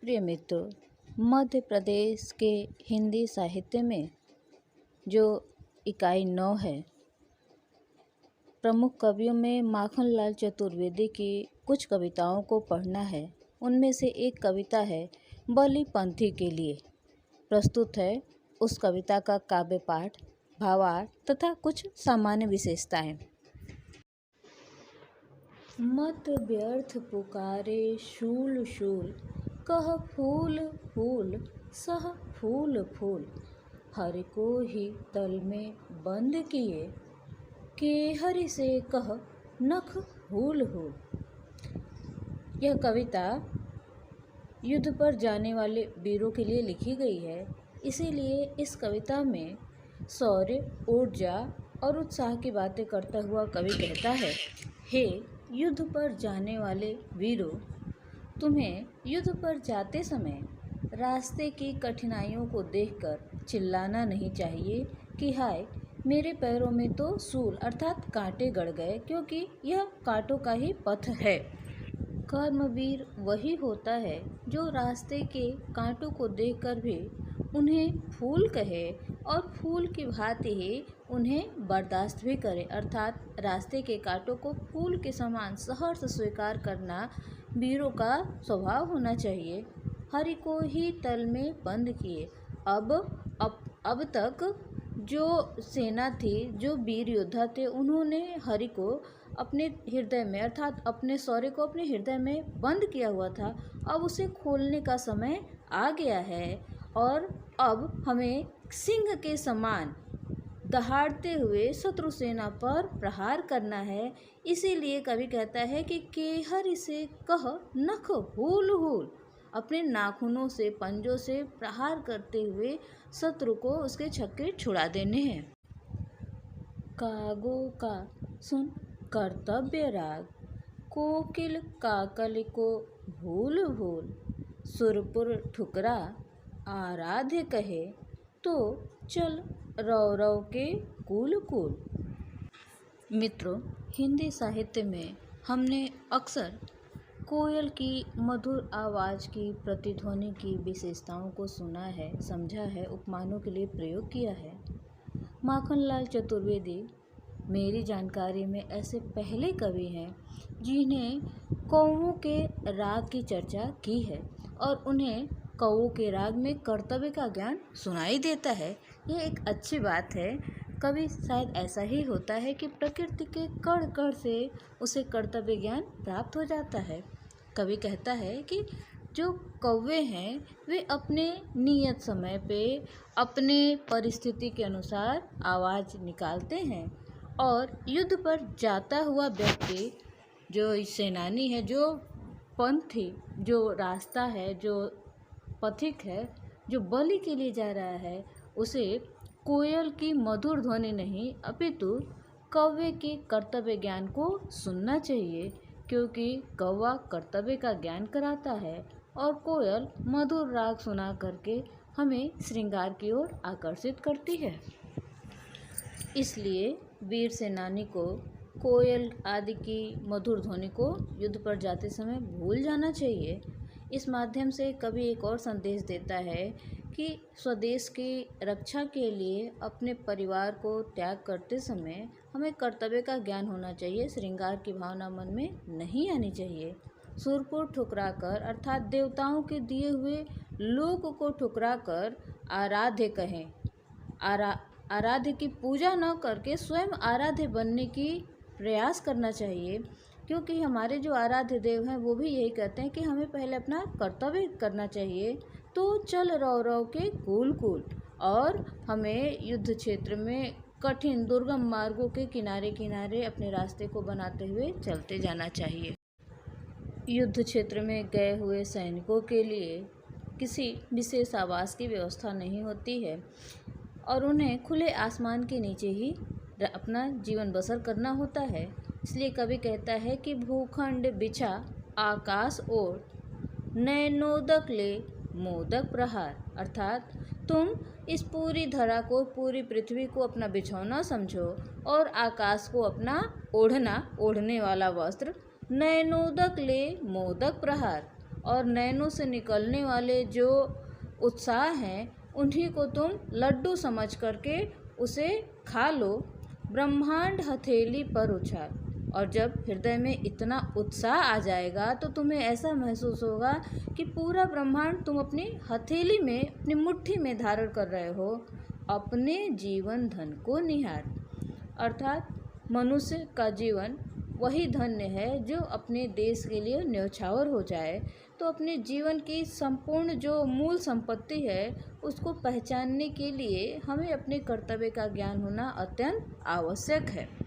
प्रिय मित्रों, मध्य प्रदेश के हिंदी साहित्य में जो इकाई 9 है, प्रमुख कवियों में माखनलाल चतुर्वेदी की कुछ कविताओं को पढ़ना है। उनमें से एक कविता है बलि पंथी के लिए। प्रस्तुत है उस कविता का काव्य पाठ, भावार्थ तथा कुछ सामान्य विशेषताएं। मत व्यर्थ पुकारे शूल शूल, कह फूल फूल सह फूल फूल। हरि को ही तल में बंद किए, के हरि से कह नख हूल हूल। यह कविता युद्ध पर जाने वाले वीरों के लिए लिखी गई है। इसीलिए इस कविता में शौर्य, ऊर्जा और उत्साह की बातें करता हुआ कवि कहता है, हे युद्ध पर जाने वाले वीरों, तुम्हें युद्ध पर जाते समय रास्ते की कठिनाइयों को देखकर चिल्लाना नहीं चाहिए कि हाय मेरे पैरों में तो सूल अर्थात कांटे गड़ गए, क्योंकि यह कांटों का ही पथ है। कर्मवीर वही होता है जो रास्ते के कांटों को देखकर भी उन्हें फूल कहे और फूल की भांति ही उन्हें बर्दाश्त भी करे, अर्थात रास्ते के कांटों को फूल के समान सहर्ष स्वीकार करना वीरों का स्वभाव होना चाहिए। हरि को ही तल में बंद किए। अब तक जो सेना थी, जो वीर योद्धा थे, उन्होंने हरि को अपने हृदय में अर्थात अपने शौर्य को अपने हृदय में बंद किया हुआ था। अब उसे खोलने का समय आ गया है और अब हमें सिंह के समान दहाड़ते हुए शत्रु सेना पर प्रहार करना है। इसीलिए कवि कहता है कि केहर से कह नख हूल हूल, अपने नाखूनों से, पंजों से प्रहार करते हुए शत्रु को उसके छक्के छुड़ा देने हैं। कागो का सुन कर्तव्य राग, कोकिल काकल को भूल भूल। सुरपुर ठुकरा आराध्य कहे, तो चल रौ रौ के कूल कूल। मित्रों, हिंदी साहित्य में हमने अक्सर कोयल की मधुर आवाज़ की, प्रतिध्वनि की विशेषताओं को सुना है, समझा है, उपमानों के लिए प्रयोग किया है। माखनलाल चतुर्वेदी मेरी जानकारी में ऐसे पहले कवि हैं जिन्हें कौवों के राग की चर्चा की है और उन्हें कौवों के राग में कर्तव्य का ज्ञान सुनाई देता है। यह एक अच्छी बात है। कभी शायद ऐसा ही होता है कि प्रकृति के कण कण से उसे कर्तव्य ज्ञान प्राप्त हो जाता है। कवि कहता है कि जो कौवे हैं वे अपने नियत समय पे अपने परिस्थिति के अनुसार आवाज़ निकालते हैं और युद्ध पर जाता हुआ व्यक्ति, जो सेनानी है, जो पंथी, जो रास्ता है, जो पथिक है, जो बलि के लिए जा रहा है, उसे कोयल की मधुर ध्वनि नहीं अपितु कौवे के कर्तव्य ज्ञान को सुनना चाहिए, क्योंकि कौवा कर्तव्य का ज्ञान कराता है और कोयल मधुर राग सुना करके हमें श्रृंगार की ओर आकर्षित करती है। इसलिए वीर सेनानी को कोयल आदि की मधुर ध्वनि को युद्ध पर जाते समय भूल जाना चाहिए। इस माध्यम से कवि एक और संदेश देता है कि स्वदेश की रक्षा के लिए अपने परिवार को त्याग करते समय हमें कर्तव्य का ज्ञान होना चाहिए, श्रृंगार की भावना मन में नहीं आनी चाहिए। सुरपुर ठुकराकर अर्थात देवताओं के दिए हुए लोक को ठुकराकर आराध्य कहें। आराध्य की पूजा न करके स्वयं आराध्य बनने की प्रयास करना चाहिए, क्योंकि हमारे जो आराध्य देव हैं वो भी यही कहते हैं कि हमें पहले अपना कर्तव्य करना चाहिए, तो चल रौ रौ के कूल कूल। और हमें युद्ध क्षेत्र में कठिन दुर्गम मार्गों के किनारे किनारे अपने रास्ते को बनाते हुए चलते जाना चाहिए। युद्ध क्षेत्र में गए हुए सैनिकों के लिए किसी विशेष आवास की व्यवस्था नहीं होती है और उन्हें खुले आसमान के नीचे ही अपना जीवन बसर करना होता है। इसलिए कवि कहता है कि भूखंड बिछा आकाश ओर, नैनोदक ले मोदक प्रहार, अर्थात तुम इस पूरी धरा को, पूरी पृथ्वी को अपना बिछौना समझो और आकाश को अपना ओढ़ने वाला वस्त्र। नैनोदक ले मोदक प्रहार, और नैनों से निकलने वाले जो उत्साह हैं उन्हीं को तुम लड्डू समझ करके उसे खा लो। ब्रह्मांड हथेली पर उछाल। और जब हृदय में इतना उत्साह आ जाएगा तो तुम्हें ऐसा महसूस होगा कि पूरा ब्रह्मांड तुम अपनी हथेली में, अपनी मुट्ठी में धारण कर रहे हो। अपने जीवन धन को निहार। अर्थात मनुष्य का जीवन वही धन्य है जो अपने देश के लिए न्यौछावर हो जाए। तो अपने जीवन की संपूर्ण जो मूल संपत्ति है उसको पहचानने के लिए हमें अपने कर्तव्य का ज्ञान होना अत्यंत आवश्यक है।